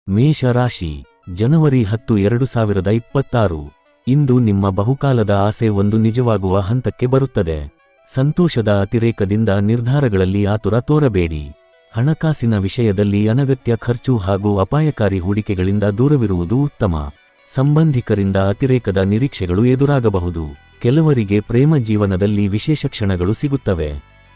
ಮೇಷರಾಶಿ, ಜನವರಿ 10, 2026. ಇಂದು ನಿಮ್ಮ ಬಹುಕಾಲದ ಆಸೆ ಒಂದು ನಿಜವಾಗುವ ಹಂತಕ್ಕೆ ಬರುತ್ತದೆ. ಸಂತೋಷದ ಅತಿರೇಕದಿಂದ ನಿರ್ಧಾರಗಳಲ್ಲಿ ಆತುರ ತೋರಬೇಡಿ. ಹಣಕಾಸಿನ ವಿಷಯದಲ್ಲಿ ಅನಗತ್ಯ ಖರ್ಚು ಹಾಗೂ ಅಪಾಯಕಾರಿ ಹೂಡಿಕೆಗಳಿಂದ ದೂರವಿರುವುದು ಉತ್ತಮ. ಸಂಬಂಧಿಕರಿಂದ ಅತಿರೇಕದ ನಿರೀಕ್ಷೆಗಳು ಎದುರಾಗಬಹುದು. ಕೆಲವರಿಗೆ ಪ್ರೇಮ ಜೀವನದಲ್ಲಿ ವಿಶೇಷ ಕ್ಷಣಗಳು ಸಿಗುತ್ತವೆ.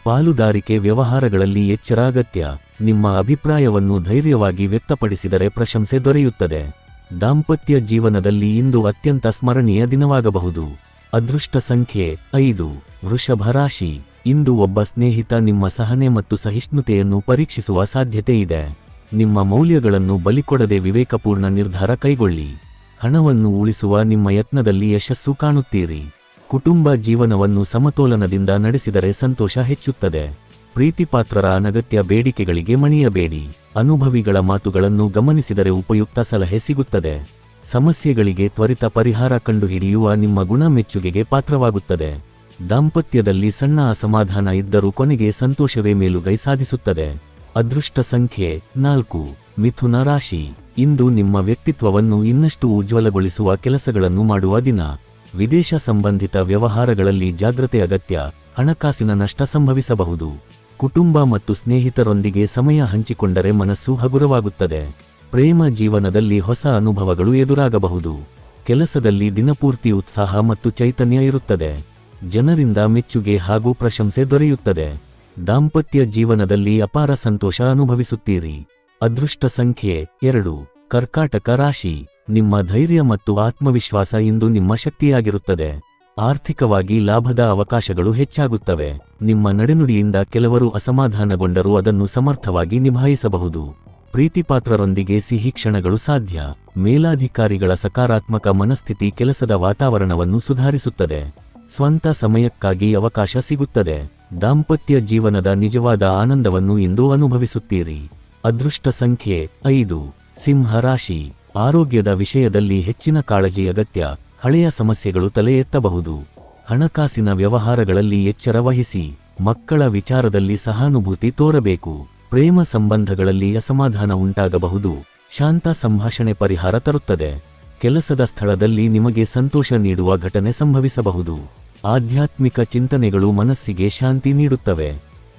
ಪಾಲುದಾರಿಕೆ ವ್ಯವಹಾರಗಳಲ್ಲಿ ಎಚ್ಚರ ಅಗತ್ಯ. ನಿಮ್ಮ ಅಭಿಪ್ರಾಯವನ್ನು ಧೈರ್ಯವಾಗಿ ವ್ಯಕ್ತಪಡಿಸಿದರೆ ಪ್ರಶಂಸೆ ದೊರೆಯುತ್ತದೆ. ದಾಂಪತ್ಯ ಜೀವನದಲ್ಲಿ ಇಂದು ಅತ್ಯಂತ ಸ್ಮರಣೀಯ ದಿನವಾಗಬಹುದು. ಅದೃಷ್ಟ ಸಂಖ್ಯೆ 5. ವೃಷಭ ರಾಶಿ, ಇಂದು ಒಬ್ಬ ಸ್ನೇಹಿತ ನಿಮ್ಮ ಸಹನೆ ಮತ್ತು ಸಹಿಷ್ಣುತೆಯನ್ನು ಪರೀಕ್ಷಿಸುವ ಸಾಧ್ಯತೆ ಇದೆ. ನಿಮ್ಮ ಮೌಲ್ಯಗಳನ್ನು ಬಲಿಕೊಡದೆ ವಿವೇಕಪೂರ್ಣ ನಿರ್ಧಾರ ಕೈಗೊಳ್ಳಿ. ಹಣವನ್ನು ಉಳಿಸುವ ನಿಮ್ಮ ಯತ್ನದಲ್ಲಿ ಯಶಸ್ಸು ಕಾಣುತ್ತೀರಿ. ಕುಟುಂಬ ಜೀವನವನ್ನು ಸಮತೋಲನದಿಂದ ನಡೆಸಿದರೆ ಸಂತೋಷ ಹೆಚ್ಚುತ್ತದೆ. ಪ್ರೀತಿಪಾತ್ರರ ಅನಗತ್ಯ ಬೇಡಿಕೆಗಳಿಗೆ ಮಣಿಯಬೇಡಿ. ಅನುಭವಿಗಳ ಮಾತುಗಳನ್ನು ಗಮನಿಸಿದರೆ ಉಪಯುಕ್ತ ಸಲಹೆ ಸಿಗುತ್ತದೆ. ಸಮಸ್ಯೆಗಳಿಗೆ ತ್ವರಿತ ಪರಿಹಾರ ಕಂಡುಹಿಡಿಯುವ ನಿಮ್ಮ ಗುಣ ಮೆಚ್ಚುಗೆಗೆ ಪಾತ್ರವಾಗುತ್ತದೆ. ದಾಂಪತ್ಯದಲ್ಲಿ ಸಣ್ಣ ಅಸಮಾಧಾನ ಇದ್ದರೂ ಕೊನೆಗೆ ಸಂತೋಷವೇ ಮೇಲುಗೈ ಸಾಧಿಸುತ್ತದೆ. ಅದೃಷ್ಟ ಸಂಖ್ಯೆ 4. ಮಿಥುನ ರಾಶಿ, ಇಂದು ನಿಮ್ಮ ವ್ಯಕ್ತಿತ್ವವನ್ನು ಇನ್ನಷ್ಟು ಉಜ್ವಲಗೊಳಿಸುವ ಕೆಲಸಗಳನ್ನು ಮಾಡುವ ದಿನ. ವಿದೇಶ ಸಂಬಂಧಿತ ವ್ಯವಹಾರಗಳಲ್ಲಿ ಜಾಗ್ರತೆ ಅಗತ್ಯ. ಹಣಕಾಸಿನ ನಷ್ಟ ಸಂಭವಿಸಬಹುದು. ಕುಟುಂಬ ಮತ್ತು ಸ್ನೇಹಿತರೊಂದಿಗೆ ಸಮಯ ಹಂಚಿಕೊಂಡರೆ ಮನಸ್ಸು ಹಗುರವಾಗುತ್ತದೆ. ಪ್ರೇಮ ಜೀವನದಲ್ಲಿ ಹೊಸ ಅನುಭವಗಳು ಎದುರಾಗಬಹುದು. ಕೆಲಸದಲ್ಲಿ ದಿನಪೂರ್ತಿ ಉತ್ಸಾಹ ಮತ್ತು ಚೈತನ್ಯ ಇರುತ್ತದೆ. ಜನರಿಂದ ಮೆಚ್ಚುಗೆ ಹಾಗೂ ಪ್ರಶಂಸೆ ದೊರೆಯುತ್ತದೆ. ದಾಂಪತ್ಯ ಜೀವನದಲ್ಲಿ ಅಪಾರ ಸಂತೋಷ ಅನುಭವಿಸುತ್ತೀರಿ. ಅದೃಷ್ಟ ಸಂಖ್ಯೆ 2. ಕರ್ಕಾಟಕ ರಾಶಿ, ನಿಮ್ಮ ಧೈರ್ಯ ಮತ್ತು ಆತ್ಮವಿಶ್ವಾಸ ಇಂದು ನಿಮ್ಮ ಶಕ್ತಿಯಾಗಿರುತ್ತದೆ. ಆರ್ಥಿಕವಾಗಿ ಲಾಭದ ಅವಕಾಶಗಳು ಹೆಚ್ಚಾಗುತ್ತವೆ. ನಿಮ್ಮ ನಡೆನುಡಿಯಿಂದ ಕೆಲವರು ಅಸಮಾಧಾನಗೊಂಡರೂ ಅದನ್ನು ಸಮರ್ಥವಾಗಿ ನಿಭಾಯಿಸಬಹುದು. ಪ್ರೀತಿಪಾತ್ರರೊಂದಿಗೆ ಸಿಹಿ ಕ್ಷಣಗಳು ಸಾಧ್ಯ. ಮೇಲಾಧಿಕಾರಿಗಳ ಸಕಾರಾತ್ಮಕ ಮನಸ್ಥಿತಿ ಕೆಲಸದ ವಾತಾವರಣವನ್ನು ಸುಧಾರಿಸುತ್ತದೆ. ಸ್ವಂತ ಸಮಯಕ್ಕಾಗಿ ಅವಕಾಶ ಸಿಗುತ್ತದೆ. ದಾಂಪತ್ಯ ಜೀವನದ ನಿಜವಾದ ಆನಂದವನ್ನು ಇಂದು ಅನುಭವಿಸುತ್ತೀರಿ. ಅದೃಷ್ಟ ಸಂಖ್ಯೆ 5. ಸಿಂಹ ರಾಶಿ, ಆರೋಗ್ಯದ ವಿಷಯದಲ್ಲಿ ಹೆಚ್ಚಿನ ಕಾಳಜಿ ಅಗತ್ಯ. ಹಳೆಯ ಸಮಸ್ಯೆಗಳು ತಲೆ ಎತ್ತಬಹುದು. ಹಣಕಾಸಿನ ವ್ಯವಹಾರಗಳಲ್ಲಿ ಎಚ್ಚರ ವಹಿಸಿ. ಮಕ್ಕಳ ವಿಚಾರದಲ್ಲಿ ಸಹಾನುಭೂತಿ ತೋರಬೇಕು. ಪ್ರೇಮ ಸಂಬಂಧಗಳಲ್ಲಿ ಅಸಮಾಧಾನ ಉಂಟಾಗಬಹುದು. ಶಾಂತ ಸಂಭಾಷಣೆ ಪರಿಹಾರ ತರುತ್ತದೆ. ಕೆಲಸದ ಸ್ಥಳದಲ್ಲಿ ನಿಮಗೆ ಸಂತೋಷ ನೀಡುವ ಘಟನೆ ಸಂಭವಿಸಬಹುದು. ಆಧ್ಯಾತ್ಮಿಕ ಚಿಂತನೆಗಳು ಮನಸ್ಸಿಗೆ ಶಾಂತಿ ನೀಡುತ್ತವೆ.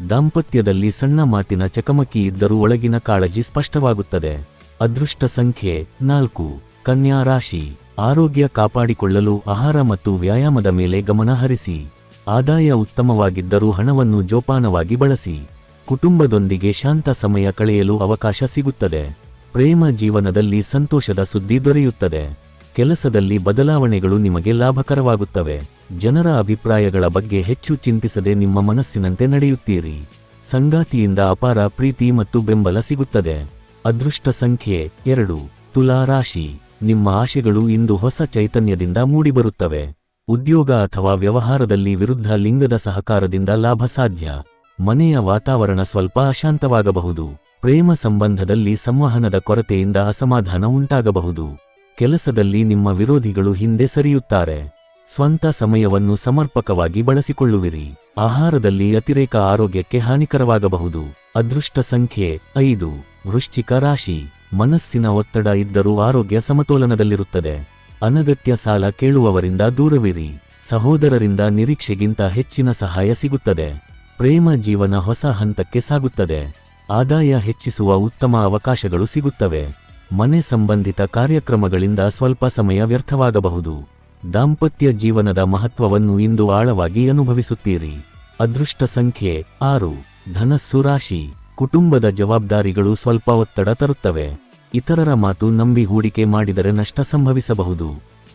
ದಾಂಪತ್ಯದಲ್ಲಿ ಸಣ್ಣ ಮಾತಿನ ಚಕಮಕಿ ಇದ್ದರೂ ಒಳಗಿನ ಕಾಳಜಿ ಸ್ಪಷ್ಟವಾಗುತ್ತದೆ. ಅದೃಷ್ಟ ಸಂಖ್ಯೆ 4. ಕನ್ಯಾ ರಾಶಿ, ಆರೋಗ್ಯ ಕಾಪಾಡಿಕೊಳ್ಳಲು ಆಹಾರ ಮತ್ತು ವ್ಯಾಯಾಮದ ಮೇಲೆ ಗಮನ ಹರಿಸಿ. ಆದಾಯ ಉತ್ತಮವಾಗಿದ್ದರೂ ಹಣವನ್ನು ಜೋಪಾನವಾಗಿ ಬಳಸಿ. ಕುಟುಂಬದೊಂದಿಗೆ ಶಾಂತ ಸಮಯ ಕಳೆಯಲು ಅವಕಾಶ ಸಿಗುತ್ತದೆ. ಪ್ರೇಮ ಜೀವನದಲ್ಲಿ ಸಂತೋಷದ ಸುದ್ದಿ ದೊರೆಯುತ್ತದೆ. ಕೆಲಸದಲ್ಲಿ ಬದಲಾವಣೆಗಳು ನಿಮಗೆ ಲಾಭಕರವಾಗುತ್ತವೆ. ಜನರ ಅಭಿಪ್ರಾಯಗಳ ಬಗ್ಗೆ ಹೆಚ್ಚು ಚಿಂತಿಸದೆ ನಿಮ್ಮ ಮನಸ್ಸಿನಂತೆ ನಡೆಯುತ್ತೀರಿ. ಸಂಗಾತಿಯಿಂದ ಅಪಾರ ಪ್ರೀತಿ ಮತ್ತು ಬೆಂಬಲ ಸಿಗುತ್ತದೆ. ಅದೃಷ್ಟ ಸಂಖ್ಯೆ 2. ತುಲಾ ರಾಶಿ, ನಿಮ್ಮ ಆಶೆಗಳು ಇಂದು ಹೊಸ ಚೈತನ್ಯದಿಂದ ಮೂಡಿಬರುತ್ತವೆ. ಉದ್ಯೋಗ ಅಥವಾ ವ್ಯವಹಾರದಲ್ಲಿ ವಿರುದ್ಧ ಲಿಂಗದ ಸಹಕಾರದಿಂದ ಲಾಭ ಸಾಧ್ಯ. ಮನೆಯ ವಾತಾವರಣ ಸ್ವಲ್ಪ ಅಶಾಂತವಾಗಬಹುದು. ಪ್ರೇಮ ಸಂಬಂಧದಲ್ಲಿ ಸಂವಹನದ ಕೊರತೆಯಿಂದ ಅಸಮಾಧಾನ ಉಂಟಾಗಬಹುದು. ಕೆಲಸದಲ್ಲಿ ನಿಮ್ಮ ವಿರೋಧಿಗಳು ಹಿಂದೆ ಸರಿಯುತ್ತಾರೆ. ಸ್ವಂತ ಸಮಯವನ್ನು ಸಮರ್ಪಕವಾಗಿ ಬಳಸಿಕೊಳ್ಳುವಿರಿ. ಆಹಾರದಲ್ಲಿ ಅತಿರೇಕ ಆರೋಗ್ಯಕ್ಕೆ ಹಾನಿಕರವಾಗಬಹುದು. ಅದೃಷ್ಟ ಸಂಖ್ಯೆ 5. ವೃಶ್ಚಿಕ ರಾಶಿ, ಮನಸ್ಸಿನ ಒತ್ತಡ ಇದ್ದರೂ ಆರೋಗ್ಯ ಸಮತೋಲನದಲ್ಲಿರುತ್ತದೆ. ಅನಗತ್ಯ ಸಾಲ ಕೇಳುವವರಿಂದ ದೂರವಿರಿ. ಸಹೋದರರಿಂದ ನಿರೀಕ್ಷೆಗಿಂತ ಹೆಚ್ಚಿನ ಸಹಾಯ ಸಿಗುತ್ತದೆ. ಪ್ರೇಮ ಜೀವನ ಹೊಸ ಹಂತಕ್ಕೆ ಸಾಗುತ್ತದೆ. ಆದಾಯ ಹೆಚ್ಚಿಸುವ ಉತ್ತಮ ಅವಕಾಶಗಳು ಸಿಗುತ್ತವೆ. ಮನೆ ಸಂಬಂಧಿತ ಕಾರ್ಯಕ್ರಮಗಳಿಂದ ಸ್ವಲ್ಪ ಸಮಯ ವ್ಯರ್ಥವಾಗಬಹುದು. ದಾಂಪತ್ಯ ಜೀವನದ ಮಹತ್ವವನ್ನು ಇಂದು ಆಳವಾಗಿ ಅನುಭವಿಸುತ್ತೀರಿ. ಅದೃಷ್ಟ ಸಂಖ್ಯೆ 6. ಧನಸ್ಸು ರಾಶಿ, ಕುಟುಂಬದ ಜವಾಬ್ದಾರಿಗಳು ಸ್ವಲ್ಪ ಒತ್ತಡ ತರುತ್ತವೆ. ಇತರರ ಮಾತು ನಂಬಿ ಹೂಡಿಕೆ ಮಾಡಿದರೆ ನಷ್ಟ ಸಂಭವಿಸಬಹುದು.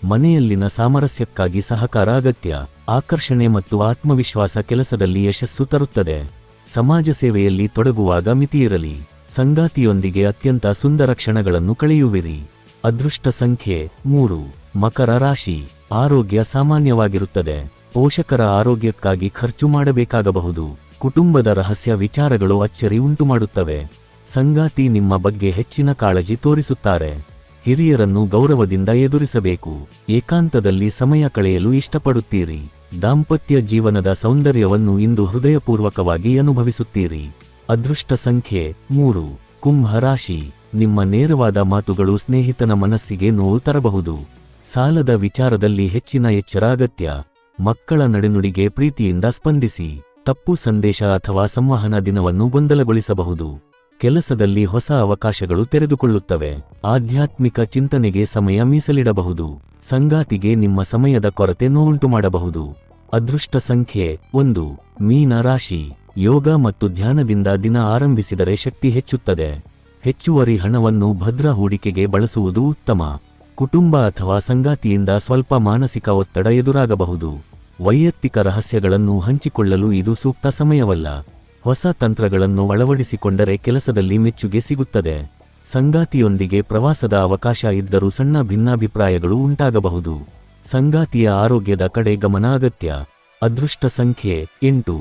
ಮನೆಯಲ್ಲಿನ ಸಾಮರಸ್ಯಕ್ಕಾಗಿ ಸಹಕಾರ ಅಗತ್ಯ. ಆಕರ್ಷಣೆ ಮತ್ತು ಆತ್ಮವಿಶ್ವಾಸ ಕೆಲಸದಲ್ಲಿ ಯಶಸ್ಸು ತರುತ್ತದೆ. ಸಮಾಜ ಸೇವೆಯಲ್ಲಿ ತೊಡಗುವಾಗ ಮಿತಿಯಿರಲಿ. ಸಂಗಾತಿಯೊಂದಿಗೆ ಅತ್ಯಂತ ಸುಂದರ ಕ್ಷಣಗಳನ್ನು ಕಳೆಯುವಿರಿ. ಅದೃಷ್ಟ ಸಂಖ್ಯೆ 3. ಮಕರ ರಾಶಿ, ಆರೋಗ್ಯ ಸಾಮಾನ್ಯವಾಗಿರುತ್ತದೆ. ಪೋಷಕರ ಆರೋಗ್ಯಕ್ಕಾಗಿ ಖರ್ಚು ಮಾಡಬೇಕಾಗಬಹುದು. ಕುಟುಂಬದ ರಹಸ್ಯ ವಿಚಾರಗಳು ಅಚ್ಚರಿ ಉಂಟುಮಾಡುತ್ತವೆ. ಸಂಗಾತಿ ನಿಮ್ಮ ಬಗ್ಗೆ ಹೆಚ್ಚಿನ ಕಾಳಜಿ ತೋರಿಸುತ್ತಾರೆ. ಹಿರಿಯರನ್ನು ಗೌರವದಿಂದ ಎದುರಿಸಬೇಕು. ಏಕಾಂತದಲ್ಲಿ ಸಮಯ ಕಳೆಯಲು ಇಷ್ಟಪಡುತ್ತೀರಿ. ದಾಂಪತ್ಯ ಜೀವನದ ಸೌಂದರ್ಯವನ್ನು ಇಂದು ಹೃದಯಪೂರ್ವಕವಾಗಿ ಅನುಭವಿಸುತ್ತೀರಿ. ಅದೃಷ್ಟ ಸಂಖ್ಯೆ 3. ಕುಂಭ ರಾಶಿ, ನಿಮ್ಮ ನೇರವಾದ ಮಾತುಗಳು ಸ್ನೇಹಿತನ ಮನಸ್ಸಿಗೆ ನೋವು ತರಬಹುದು. ಸಾಲದ ವಿಚಾರದಲ್ಲಿ ಹೆಚ್ಚಿನ ಎಚ್ಚರ ಅಗತ್ಯ. ಮಕ್ಕಳ ನಡೆನುಡಿಗೆ ಪ್ರೀತಿಯಿಂದ ಸ್ಪಂದಿಸಿ. ತಪ್ಪು ಸಂದೇಶ ಅಥವಾ ಸಂವಹನ ದಿನವನ್ನು ಗೊಂದಲಗೊಳಿಸಬಹುದು. ಕೆಲಸದಲ್ಲಿ ಹೊಸ ಅವಕಾಶಗಳು ತೆರೆದುಕೊಳ್ಳುತ್ತವೆ. ಆಧ್ಯಾತ್ಮಿಕ ಚಿಂತನೆಗೆ ಸಮಯ ಮೀಸಲಿಡಬಹುದು. ಸಂಗಾತಿಗೆ ನಿಮ್ಮ ಸಮಯದ ಕೊರತೆ ನೋವುಂಟು ಮಾಡಬಹುದು. ಅದೃಷ್ಟ ಸಂಖ್ಯೆ 1. ಮೀನ ರಾಶಿ. ಯೋಗ ಮತ್ತು ಧ್ಯಾನದಿಂದ ದಿನ ಆರಂಭಿಸಿದರೆ ಶಕ್ತಿ ಹೆಚ್ಚುತ್ತದೆ. ಹೆಚ್ಚುವರಿ ಹಣವನ್ನು ಭದ್ರ ಹೂಡಿಕೆಗೆ ಬಳಸುವುದು ಉತ್ತಮ. ಕುಟುಂಬ ಅಥವಾ ಸಂಗಾತಿಯಿಂದ ಸ್ವಲ್ಪ ಮಾನಸಿಕ ಒತ್ತಡ ಎದುರಾಗಬಹುದು. ವೈಯಕ್ತಿಕ ರಹಸ್ಯಗಳನ್ನು ಹಂಚಿಕೊಳ್ಳಲು ಇದು ಸೂಕ್ತ ಸಮಯವಲ್ಲ. ಹೊಸ ತಂತ್ರಗಳನ್ನು ಅಳವಡಿಸಿಕೊಂಡರೆ ಕೆಲಸದಲ್ಲಿ ಮೆಚ್ಚುಗೆ ಸಿಗುತ್ತದೆ. ಸಂಗಾತಿಯೊಂದಿಗೆ ಪ್ರವಾಸದ ಅವಕಾಶ ಇದ್ದರೂ ಸಣ್ಣ ಭಿನ್ನಾಭಿಪ್ರಾಯಗಳು ಉಂಟಾಗಬಹುದು. ಸಂಗಾತಿಯ ಆರೋಗ್ಯದ ಕಡೆ ಗಮನ ಅಗತ್ಯ. ಅದೃಷ್ಟ ಸಂಖ್ಯೆ 8.